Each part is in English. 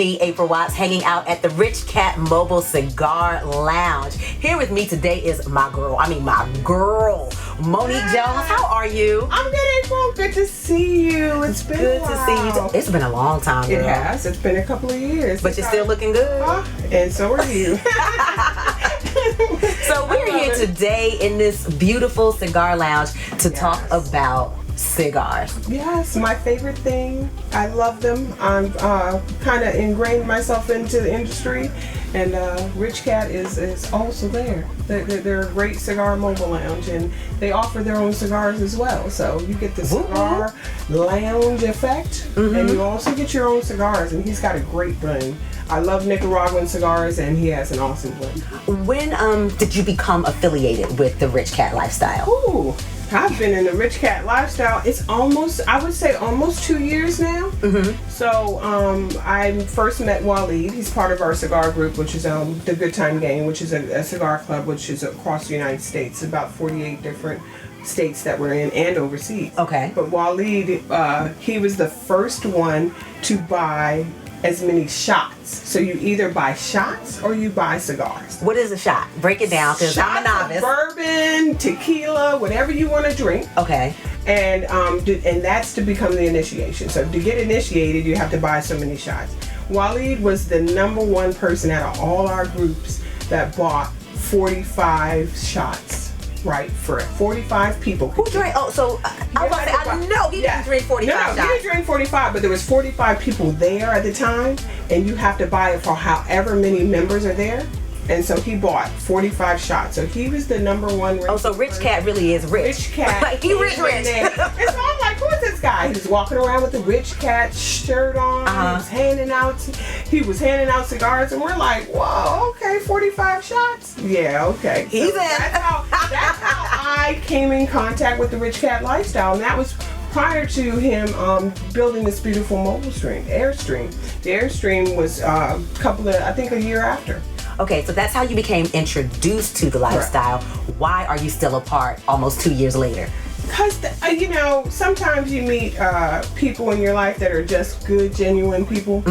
me, April Watts, hanging out at the Richkat Mobile Cigar Lounge. Here with me today is my girl, Monique Jones. How are you? I'm good, April. Good to see you. It's been good a while. to see you. It's been a long time, girl. It has. It's been a couple of years. But you're still looking good. And so are you. So we're here today in this beautiful cigar lounge to talk about cigars. Yes, my favorite thing. I love them. I'm kind of ingrained myself into the industry, and Richkat is also there. They're a great cigar mobile lounge, and they offer their own cigars as well. So you get the cigar lounge effect, and you also get your own cigars. And he's got a great blend. I love Nicaraguan cigars, and he has an awesome blend. When did you become affiliated with the Richkat Lifestyle? Ooh, I've been in the Richkat Lifestyle. It's almost 2 years now. So I first met Waleed. He's part of our cigar group, which is the Good Time Gang, which is a cigar club, which is across the United States, about 48 different states that we're in and overseas. Okay. But Waleed, he was the first one to buy as many shots. So you either buy shots or you buy cigars. What is a shot? Break it down, because I'm a novice. Bourbon, tequila, whatever you want to drink. Okay. And that's to become the initiation. So to get initiated, you have to buy so many shots. Waleed was the number one person out of all our groups that bought 45 shots. Right, for 45 people. Who drank? Oh, so I was about to say, I know he didn't drink 45 shots. No, he didn't drink 45, but there was 45 people there at the time, and you have to buy it for however many members are there. And so he bought 45 shots. So he was the number one. Oh, so Richkat really is rich. Richkat. Like, he rich. And so I'm like, who is this guy? He was walking around with the Richkat shirt on. He was handing out cigars, and we're like, whoa, okay, 45 shots. Yeah, okay. He's in. That's how I came in contact with the Richkat Lifestyle, and that was prior to him building this beautiful mobile stream, Airstream. The Airstream was a year after. Okay, so that's how you became introduced to the lifestyle. Correct. Why are you still a part almost 2 years later? Because, sometimes you meet people in your life that are just good, genuine people.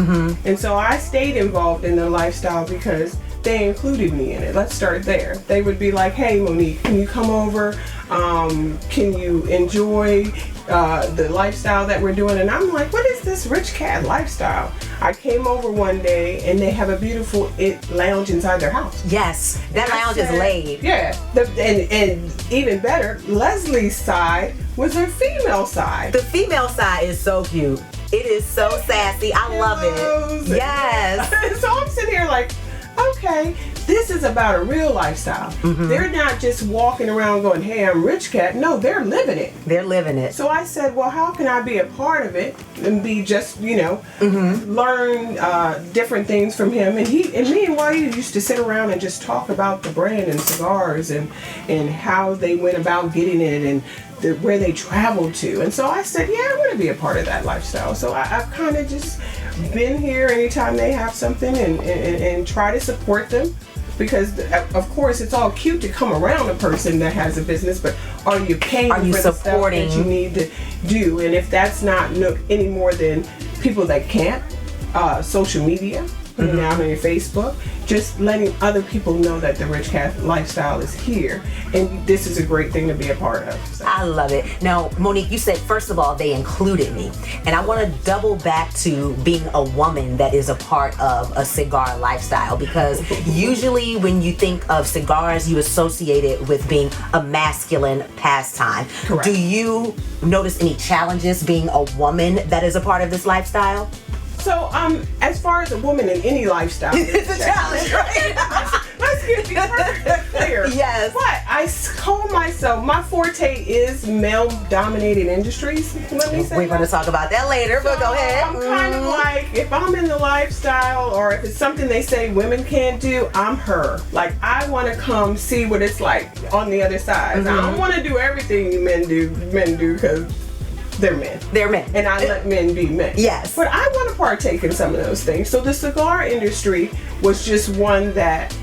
And so I stayed involved in the lifestyle because they included me in it. Let's start there. They would be like, hey, Monique, can you come over? Can you enjoy the lifestyle that we're doing? And I'm like, what is this Richkat Lifestyle? I came over one day, and they have a beautiful lounge inside their house. Yes, that lounge is laid. Yeah, and even better, Leslie's side was her female side. The female side is so cute. It is so sassy. I love it. Yes. So I'm sitting here like, okay, this is about a real lifestyle. They're not just walking around going, hey, I'm Richkat. No, they're living it. They're living it. So I said, well, how can I be a part of it and be just, learn different things from him? And me and Waleed used to sit around and just talk about the brand and cigars and how they went about getting it and where they traveled to. And so I said, yeah, I want to be a part of that lifestyle. So I've kind of just been here anytime they have something and try to support them. Because of course it's all cute to come around a person that has a business, but are you paying for the stuff that you need to do? And if that's not any more than people that can't, social media, putting it out on your Facebook, just letting other people know that the Richkat Lifestyle is here, and this is a great thing to be a part of. So. I love it. Now, Monique, you said first of all they included me, and I want to double back to being a woman that is a part of a cigar lifestyle, because usually when you think of cigars, you associate it with being a masculine pastime. Correct. Do you notice any challenges being a woman that is a part of this lifestyle? So, as far as a woman in any lifestyle, it's a challenge, right? Let's get be perfectly clear. Yes. But I call myself, my forte is male-dominated industries. Let me say we're going to talk about that later, but go ahead. I'm kind of like, if I'm in the lifestyle, or if it's something they say women can't do, I'm her. Like, I want to come see what it's like on the other side. I don't want to do everything men do, because they're men. They're men. And I let men be men. Yes. But I want to partake in some of those things. So the cigar industry was just one that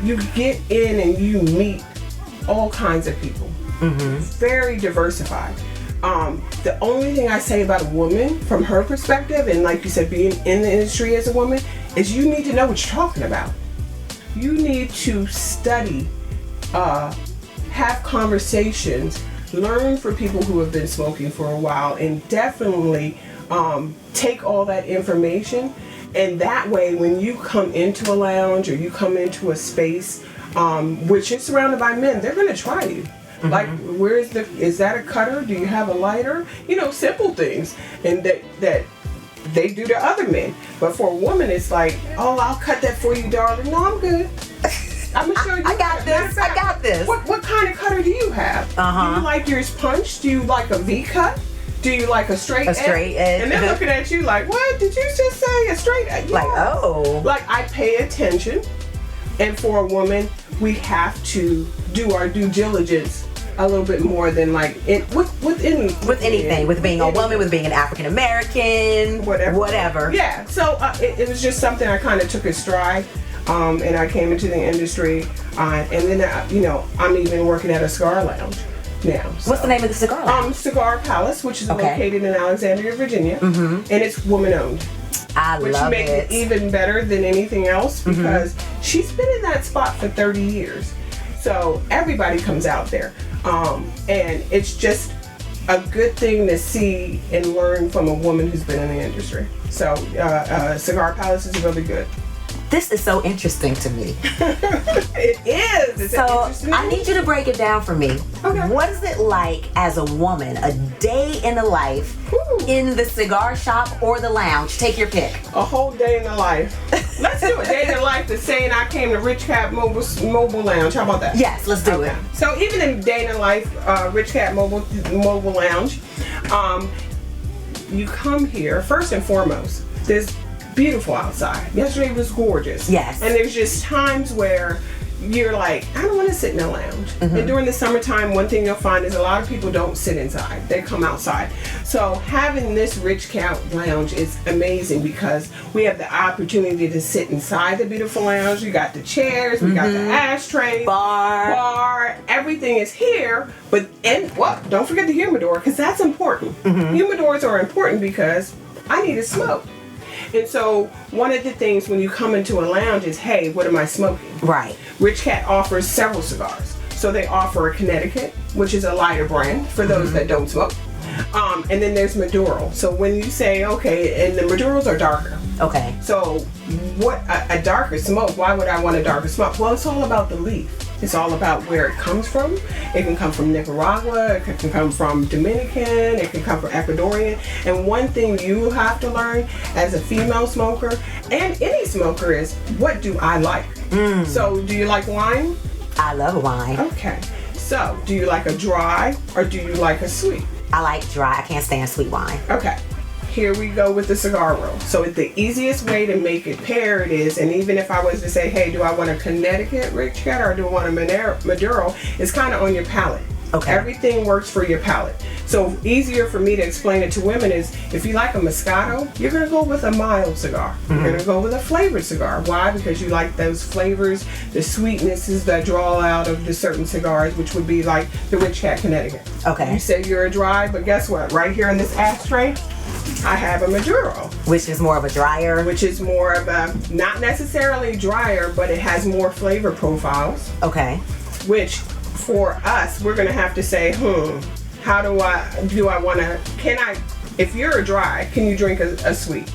you get in and you meet all kinds of people. Very diversified. The only thing I say about a woman from her perspective, and like you said, being in the industry as a woman, is you need to know what you're talking about. You need to study, have conversations, learn from people who have been smoking for a while, and definitely take all that information. And that way, when you come into a lounge or you come into a space which is surrounded by men, they're going to try you. Mm-hmm. Like, is that a cutter? Do you have a lighter? You know, simple things. And that they do to other men. But for a woman, it's like, oh, I'll cut that for you, darling. No, I'm good. I'm gonna show you. I got this. I got this. What kind of cutter do you have? Do you like yours punched? Do you like a V cut? Do you like a straight edge? Straight edge. And they're looking at you like, what? Did you just say a straight edge? Yeah. Like, oh. Like, I pay attention. And for a woman, we have to do our due diligence a little bit more than like with anything, with being a woman, with being an African American, whatever. Yeah. So it was just something I kind of took a stride, and I came into the industry, and then you know, I'm even working at a cigar lounge now. So. What's the name of the cigar lounge? Cigar Palace, which is located in Alexandria, Virginia, and it's woman owned. Which makes it even better than anything else because she's been in that spot for 30 years. So everybody comes out there. And it's just a good thing to see and learn from a woman who's been in the industry. So Cigar Palace is really good. This is so interesting to me. It is. It's so I need you to break it down for me. Okay. What is it like as a woman, a day in the life in the cigar shop or the lounge? Take your pick. A whole day in the life. Let's do a day in the life that's saying I came to Richkat Mobile Lounge. How about that? Yes, let's do it. So even in day in the life, Richkat Mobile Lounge, you come here first and foremost. There's beautiful outside. Yesterday was gorgeous. Yes. And there's just times where you're like, I don't want to sit in a lounge. And during the summertime, one thing you'll find is a lot of people don't sit inside. They come outside. So having this Richkat Lounge is amazing because we have the opportunity to sit inside the beautiful lounge. You got the chairs, we got the ashtrays, bar, everything is here. But don't forget the humidor because that's important. Humidors are important because I need to smoke. And so one of the things when you come into a lounge is, hey, what am I smoking? Right. Richkat offers several cigars. So they offer a Connecticut, which is a lighter brand for those that don't smoke. And then there's Maduro. So when you say, okay, and the Maduros are darker. Okay. So what a darker smoke, why would I want a darker smoke? Well, it's all about the leaf. It's all about where it comes from. It can come from Nicaragua, it can come from Dominican, it can come from Ecuadorian. And one thing you have to learn as a female smoker and any smoker is, what do I like? So do you like wine? I love wine. Okay. So do you like a dry or do you like a sweet? I like dry. I can't stand sweet wine. Okay. Here we go with the cigar roll. So the easiest way to make it paired is, and even if I was to say, hey, do I want a Connecticut Richkat or do I want a Maduro, it's kind of on your palate. Okay. Everything works for your palate. So easier for me to explain it to women is, if you like a Moscato, you're going to go with a mild cigar. You're going to go with a flavored cigar. Why? Because you like those flavors, the sweetnesses that draw out of the certain cigars, which would be like the Richkat Connecticut. Okay. You say you're a dry, but guess what? Right here in this ashtray, I have a Maduro. Which is more of a drier? Which is more of a, not necessarily drier, but it has more flavor profiles. Okay. Which, for us, we're going to have to say, how do I want to, if you're a dry, can you drink a sweet?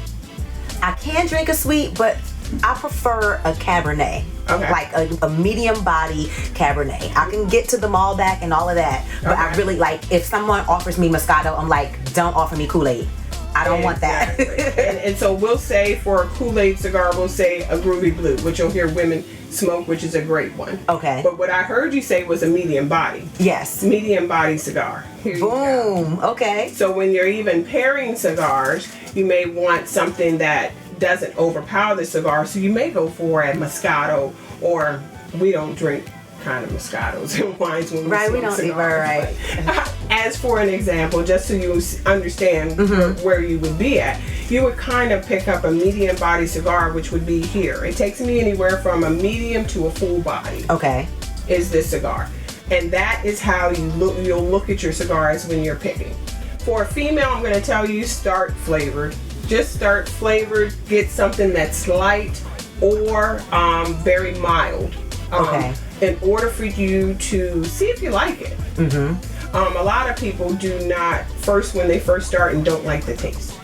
I can drink a sweet, but I prefer a Cabernet. Okay. Like a medium body Cabernet. I can get to the Malbec and all of that, but I really like, if someone offers me Moscato, I'm like, don't offer me Kool-Aid. I don't want that. and so we'll say for a Kool-Aid cigar, we'll say a Groovy Blue, which you'll hear women smoke, which is a great one. Okay. But what I heard you say was a medium body. Yes. Medium body cigar. Here you Boom. go. Okay. So when you're even pairing cigars, you may want something that doesn't overpower the cigar. So you may go for a Moscato, or we don't drink kind of Moscatos and wines when we right, smoke we don't cigars. Right. As for an example, just so you understand where you would be at, you would kind of pick up a medium body cigar, which would be here. It takes me anywhere from a medium to a full body. Okay. Is this cigar. And that is how you'll look at your cigars when you're picking. For a female, I'm going to tell you, start flavored. Just start flavored. Get something that's light or very mild. Okay. In order for you to see if you like it. A lot of people do not, when they first start, and don't like the taste.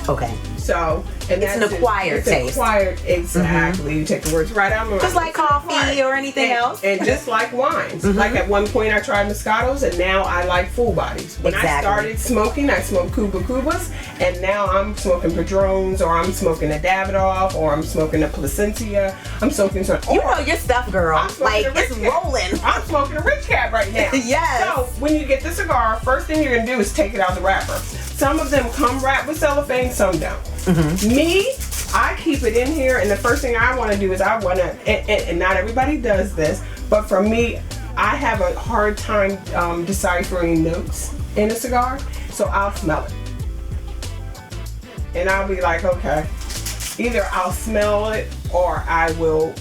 Okay. So, and it's an acquired taste. Acquired, exactly. You take the words right out of my mouth. Just like coffee or anything else. And just like wines. Like at one point I tried Moscatos, and now I like full bodies. When I started smoking, I smoked Cuba Cubas, and now I'm smoking Padrones, or I'm smoking a Davidoff, or I'm smoking a Placencia. I'm smoking some. You know your stuff, girl. Like, it's rolling. I'm smoking a Richkat right now. Yes. So when you get the cigar, first thing you're gonna do is take it out of the wrapper. Some of them come wrapped with cellophane, some don't. Me, I keep it in here, and the first thing I want to do is I want to, and not everybody does this, but for me, I have a hard time deciphering notes in a cigar, so I'll smell it. And I'll be like, okay, either I'll smell it or I will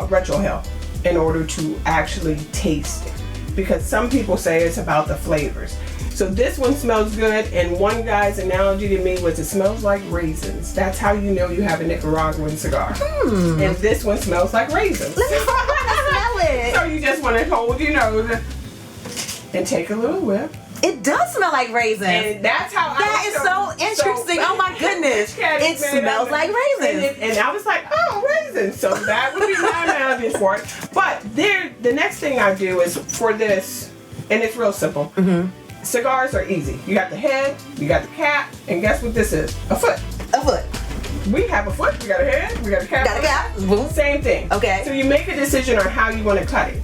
retrohale in order to actually taste it. Because some people say it's about the flavors. So this one smells good, and one guy's analogy to me was it smells like raisins. That's how you know you have a Nicaraguan cigar. And this one smells like raisins. Let me smell it. So you just want to hold your nose and take a little whiff. It does smell like raisins. And that's how That is so interesting. Oh my goodness. It smells like raisins. And I was like, oh, raisins. So that would be my analogy for it. But the next thing I do is for this, and it's real simple. Cigars are easy. You got the head, you got the cap, and guess what this is? A foot. A foot. We have a foot, we got a head, we got a cap. Got a cap. Boom. Same thing. Okay. So you make a decision on how you want to cut it.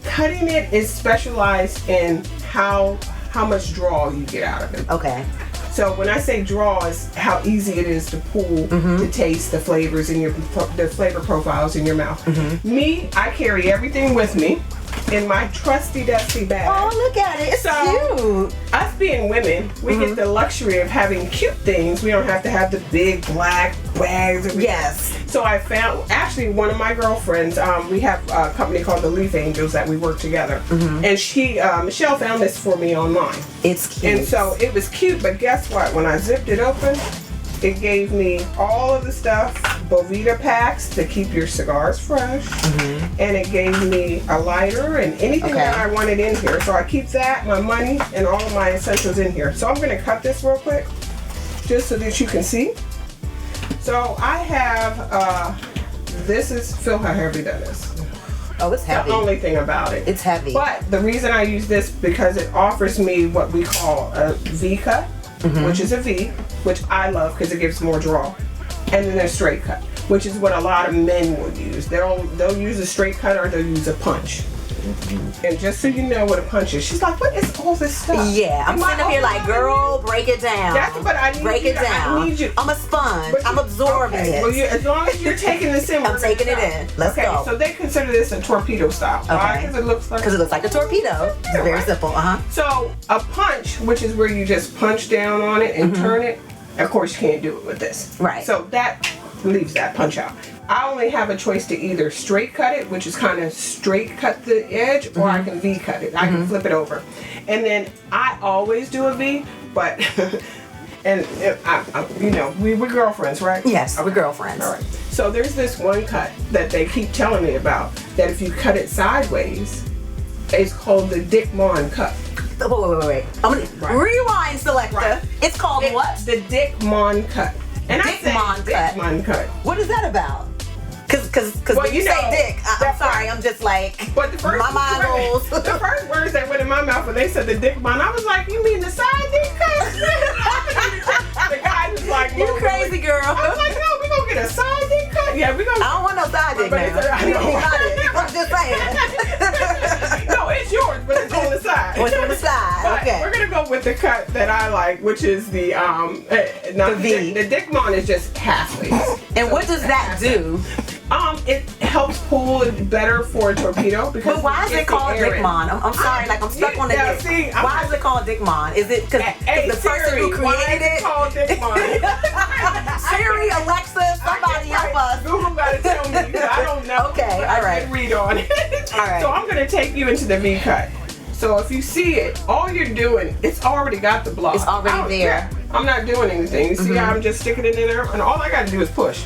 Cutting it is specialized in how much draw you get out of it. Okay. So when I say draw, is how easy it is to pull, to taste the flavors in the flavor profiles in your mouth. Me, I carry everything with me in my trusty dusty bag. Oh, look at it. It's cute. Us being women, we get the luxury of having cute things. We don't have to have the big black bags. Yes. So I found, actually, one of my girlfriends, we have a company called the Leaf Angels that we work together. And she, Michelle found this for me online. It's cute. And so it was cute, but guess what? When I zipped it open, it gave me all of the stuff, Bovita packs to keep your cigars fresh, and it gave me a lighter and anything that I wanted in here. So I keep that, my money, and all of my essentials in here. So I'm going to cut this real quick, just so that you can see. So I have, this is, feel how heavy that is. Oh, it's heavy. The only thing about it. It's heavy. But the reason I use this because it offers me what we call a V cut, which is a V, which I love because it gives more draw. And then there's straight cut, which is what a lot of men will use. They'll use a straight cut or they'll use a punch. And just so you know what a punch is, she's like, what is all this stuff? Yeah, I'm sitting up here like, girl, break it down. That's what I need. Break it down. I need you. I'm a sponge. I'm absorbing it. Well, as long as you're taking this in, I'm taking it in. Let's go. So they consider this a torpedo style. Why? Because it looks like a torpedo. It's very simple. So a punch, which is where you just punch down on it and turn it. Of course, you can't do it with this. Right. So that leaves that punch out. I only have a choice to either straight cut it, which is kind of straight cut the edge, or I can V cut it. I can flip it over. And then I always do a V, but, and you know, we're girlfriends, right? Yes, we're girlfriends. All right. So there's this one cut that they keep telling me about, that if you cut it sideways, it's called the Dick Mon cut. Wait. I'm gonna rewind, selector. Right. It's called what? The Dick Mon cut. And Dick Mon cut. What is that about? Cause when you say dick, I'm sorry, I'm just like, but the first, my mind goes. The first words that went in my mouth when they said the Dick Mon, I was like, you mean the side dick cut? The guy was like, you crazy girl. I was like, no, we gonna get a side dick cut? Yeah, we gonna. I don't want no side dick now. I'm just saying. No, it's yours, but it's on the side. It's on the side. But okay. We're gonna go with the cut that I like, which is the the V. The Dick Mon is just halfway. And what does that do? It helps pull it better for a torpedo because. But why is it called Dick Mon? I'm sorry, like I'm stuck on the dick. See, why is it called Dick Mon? Is it because the person who created it? Called Dick Mon? Siri, Alexa, somebody help us. Google gotta tell me. I don't know. Okay, all right. I can read on it. All right. So I'm gonna take you into the V cut. So if you see it, all you're doing, it's already got the block. It's already there. Yeah, I'm not doing anything. You see how I'm just sticking it in there? And all I got to do is push.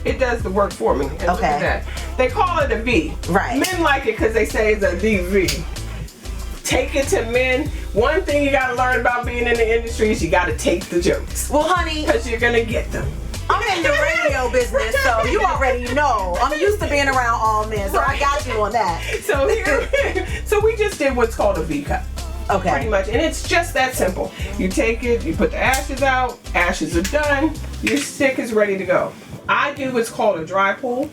It does the work for me. And look at that. They call it a V. Right. Men like it because they say it's a DV. Take it to men. One thing you got to learn about being in the industry is you got to take the jokes. Well, honey, because you're going to get them. I'm in the radio business, so you already know. I'm used to being around all men, so I got you on that. So here, so we just did what's called a V cut. Okay. Pretty much, and it's just that simple. You take it, you put the ashes out, ashes are done, your stick is ready to go. I do what's called a dry pull.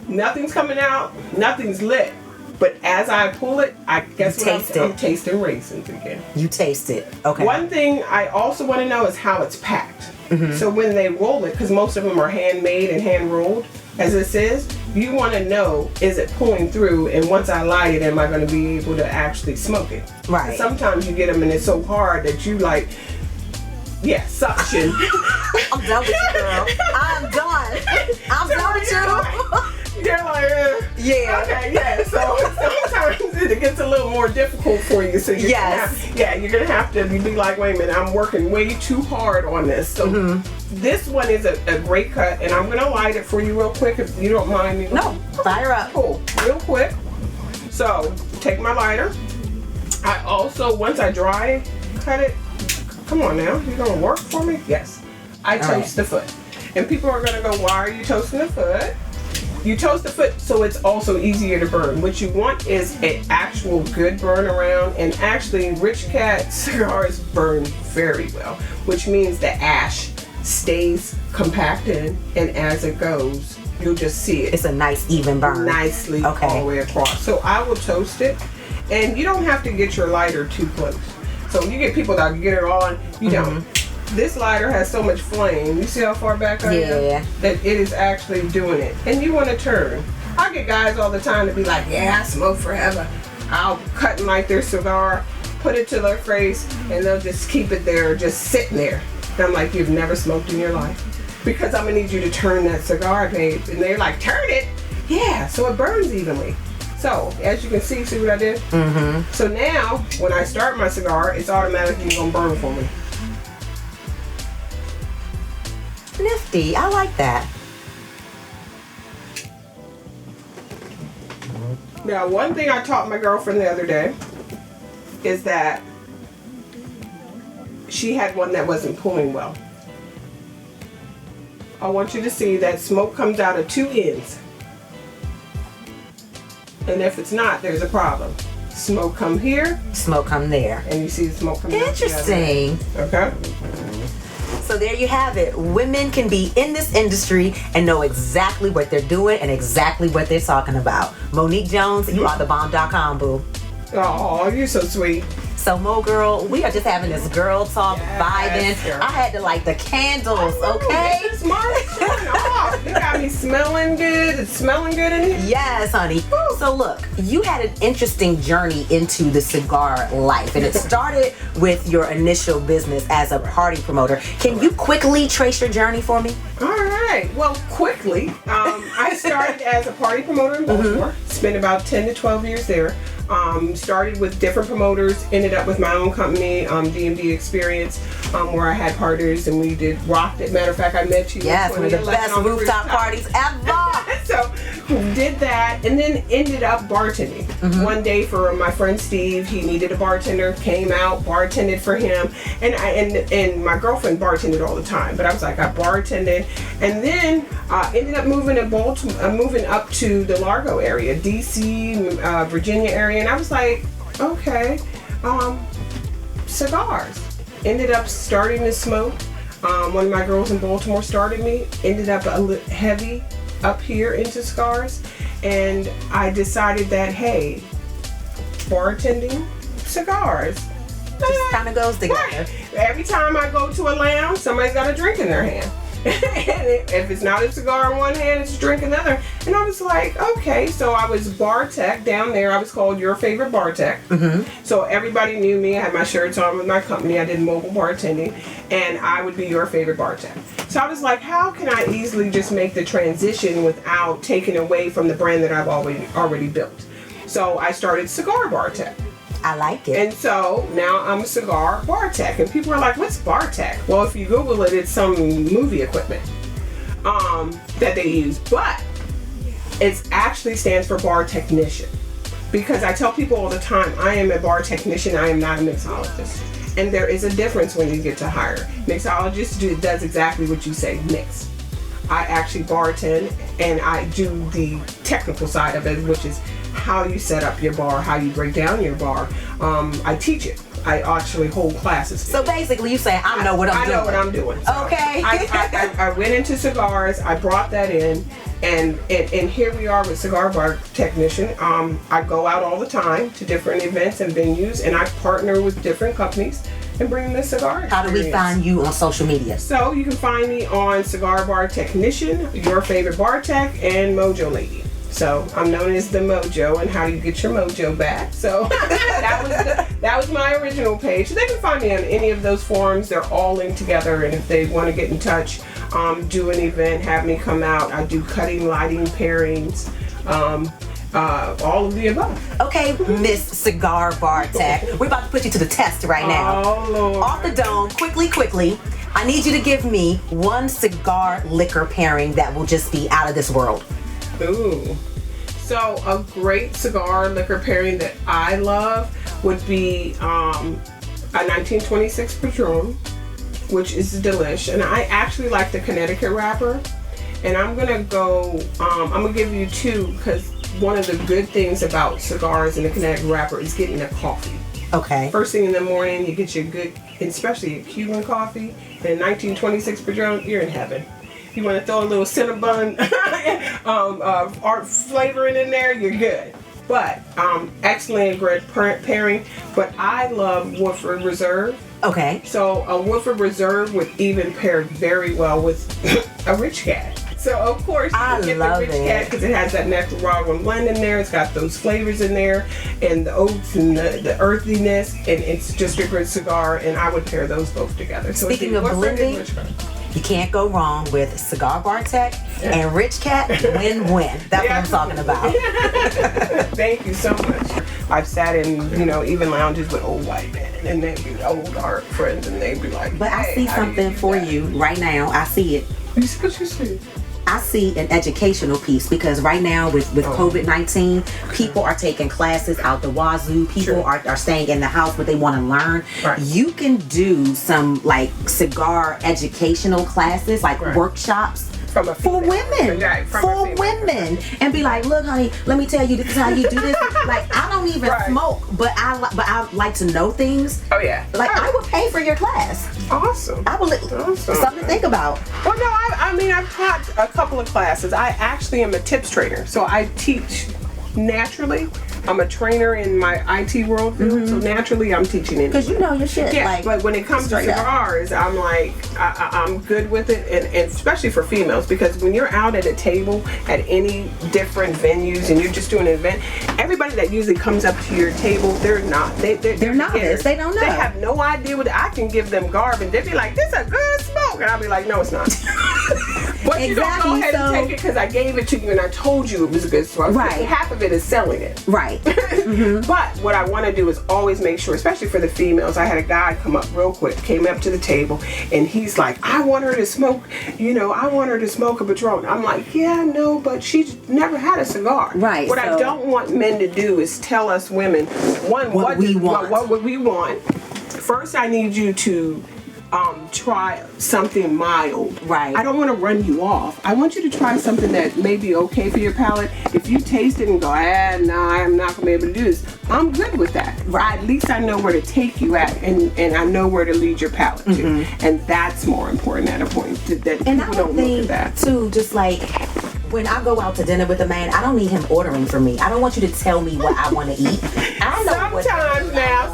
Nothing's coming out, nothing's lit. But as I pull it, I guess what I'm tasting raisins again. You taste it. Okay. One thing I also want to know is how it's packed. So when they roll it, because most of them are handmade and hand rolled, as this is, you want to know, is it pulling through? And once I light it, am I going to be able to actually smoke it? Right. Sometimes you get them and it's so hard that you like, suction. I'm done with you, girl. I'm done. I'm done with you. You're like, yeah. Okay, yeah. So sometimes it gets a little more difficult for you. So you're you're gonna have to be like, wait a minute, I'm working way too hard on this. So this one is a great cut, and I'm gonna light it for you real quick if you don't mind me. No, fire up. Cool, real quick. So take my lighter. I also, once I dry cut it, come on now, you're gonna work for me? Yes. I toast the foot, and people are gonna go, why are you toasting the foot? You toast the foot so it's also easier to burn. What you want is an actual good burn around, and actually Richkat cigars burn very well, which means the ash stays compacted, and as it goes, you'll just see it. It's a nice even burn. Nicely all the way across. So I will toast it, and you don't have to get your lighter too close. So you get people that get it on, you don't. This lighter has so much flame. You see how far back I am? That it is actually doing it. And you want to turn. I get guys all the time to be like, I smoke forever. I'll cut and light their cigar, put it to their face, and they'll just keep it there, just sitting there. And I'm like, you've never smoked in your life. Because I'm going to need you to turn that cigar, babe. And they're like, turn it? Yeah, so it burns evenly. So, as you can see what I did? So now, when I start my cigar, it's automatically going to burn for me. Nifty. I like that. Now, one thing I taught my girlfriend the other day is that she had one that wasn't pulling well. I want you to see that smoke comes out of two ends. And if it's not, there's a problem. Smoke come here. Smoke come there. And you see the smoke coming out. Interesting. Okay. So there you have it. Women can be in this industry and know exactly what they're doing and exactly what they're talking about. Monique Jones, you are thebomb.com, boo. Oh, you're so sweet. So, Mo Girl, we are just having this girl talk, vibing. Girl. I had to light the candles, okay? It's off. You got me smelling good. It's smelling good in here. Yes, honey. So look, you had an interesting journey into the cigar life, and it started with your initial business as a party promoter. Can you quickly trace your journey for me? All right. Well, quickly, I started as a party promoter in Baltimore. Spent about 10 to 12 years there. Started with different promoters, ended up with my own company, DMD Experience, where I had parties and we did rocked it. Matter of fact, I met you. Yes, one of the best rooftop parties ever. So did that and then ended up bartending. One day for my friend Steve, he needed a bartender, came out, bartended for him, and my girlfriend bartended all the time. But I was like, I bartended, and then ended up moving to Baltimore, moving up to the Largo area, DC, Virginia area, and I was like, okay, cigars. Ended up starting to smoke. One of my girls in Baltimore started me. Ended up heavy up here into cigars, and I decided that, hey, bartending, cigars, just kind of goes together. Every time I go to a lounge, somebody's got a drink in their hand. And if it's not a cigar in one hand, it's a drink in the other. And I was like, okay. So I was bar tech down there. I was called Your Favorite Bar Tech. So everybody knew me. I had my shirts on with my company. I did mobile bartending, and I would be Your Favorite Bar Tech. So I was like, how can I easily just make the transition without taking away from the brand that I've already built? So I started Cigar Bar Tech. I like it. And so now I'm a cigar bar tech. And people are like, what's bar tech? Well, if you Google it, it's some movie equipment that they use. But it actually stands for bar technician. Because I tell people all the time, I am a bar technician, I am not a mixologist. And there is a difference when you get to hire. Mixologist does exactly what you say, mix. I actually bartend, and I do the technical side of it, which is how you set up your bar, how you break down your bar. I teach it. I actually hold classes. So basically you say, I know what I'm doing. I know what I'm doing. So okay. I went into cigars, I brought that in, and here we are with Cigar Bar Technician. I go out all the time to different events and venues, and I partner with different companies and bring the cigar experience. How do we find you on social media? So you can find me on Cigar Bar Technician, Your Favorite Bar Tech, and Mojo Lady. So I'm known as the Mojo, and how do you get your mojo back? So that was my original page. So they can find me on any of those forums. They're all linked together, and if they want to get in touch, do an event, have me come out. I do cutting, lighting, pairings, all of the above. Okay, Miss Cigar Bar Tech, we're about to put you to the test right now. Oh, Lord. Off the dome, quickly, I need you to give me one cigar liquor pairing that will just be out of this world. Ooh. So a great cigar liquor pairing that I love would be a 1926 Padron, which is delish. And I actually like the Connecticut wrapper. And I'm gonna go, I'm gonna give you two, because one of the good things about cigars and the Connecticut wrapper is getting a coffee. Okay. First thing in the morning, you get your good, especially a Cuban coffee, and 1926 Padron, you're in heaven. You want to throw a little Cinnabon art flavoring in there, you're good. But excellent great pairing. But I love Woodford Reserve. Okay. So a Woodford Reserve would even pair very well with a Richkat. So of course you can get the Richkat because it has that Nicaraguan blend in there. It's got those flavors in there, and the oats and the earthiness, and it's just a good cigar. And I would pair those both together. So speaking of blending, you can't go wrong with Cigar Bar Tech and Richkat. Win-win. That's what I'm talking about. Thank you so much. I've sat in, even lounges with old white men, and they'd be old art friends, and they'd be like, but I see something for you right now. I see it. You see what you see? I see an educational piece, because right now with COVID-19, people are taking classes out the wazoo. People are staying in the house, but they want to learn. Right. You can do some like cigar educational classes, like workshops. For women, and be like, look, honey, let me tell you, this is how you do this. Like, I don't even smoke, but I like to know things. Oh yeah. Like, I would pay for your class. Awesome. I would something to think about. Well, no, I've taught a couple of classes. I actually am a tips trainer, so I teach naturally. I'm a trainer in my IT world field, so naturally I'm teaching it. Because you know your shit. Yeah, but when it comes to cigars, I'm like, I'm good with it, and especially for females, because when you're out at a table at any different venues and you're just doing an event, everybody that usually comes up to your table, they're novice. They don't know. They have no idea what. I can give them garb, and they'd be like, this is a good smoke, and I'll be like, no, it's not. But you don't go ahead and take it because I gave it to you and I told you it was a good smoke. Right. Half of it is selling it. Right. But what I want to do is always make sure, especially for the females. I had a guy come up real quick, came up to the table, and he's like, I want her to smoke, I want her to smoke a Padron. I'm like, yeah, no, but she's never had a cigar. Right. What I don't want men to do is tell us women, what we want. First, I need you to try something mild. Right. I don't want to run you off. I want you to try something that may be okay for your palate. If you taste it and go, no, I'm not going to be able to do this, I'm good with that. Right. At least I know where to take you at, and I know where to lead your palate to. And that's more important at a point, that people don't look at that. Too, just like, when I go out to dinner with a man, I don't need him ordering for me. I don't want you to tell me what I want to eat. I know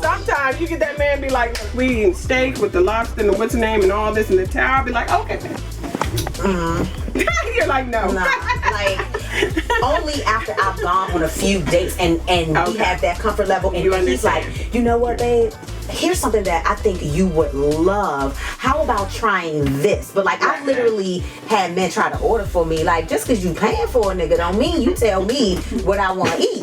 Sometimes you get that man be like, we eating steak with the lobster and what's the name and all this and the tower. I'll be like, okay, man. You're like, no. Nah, like only after I've gone on a few dates and we have that comfort level, and then he's like, you know what, babe? Here's something that I think you would love. How about trying this? But like, I've literally had men try to order for me. Like, just because you paying for a nigga don't mean you tell me what I want to eat.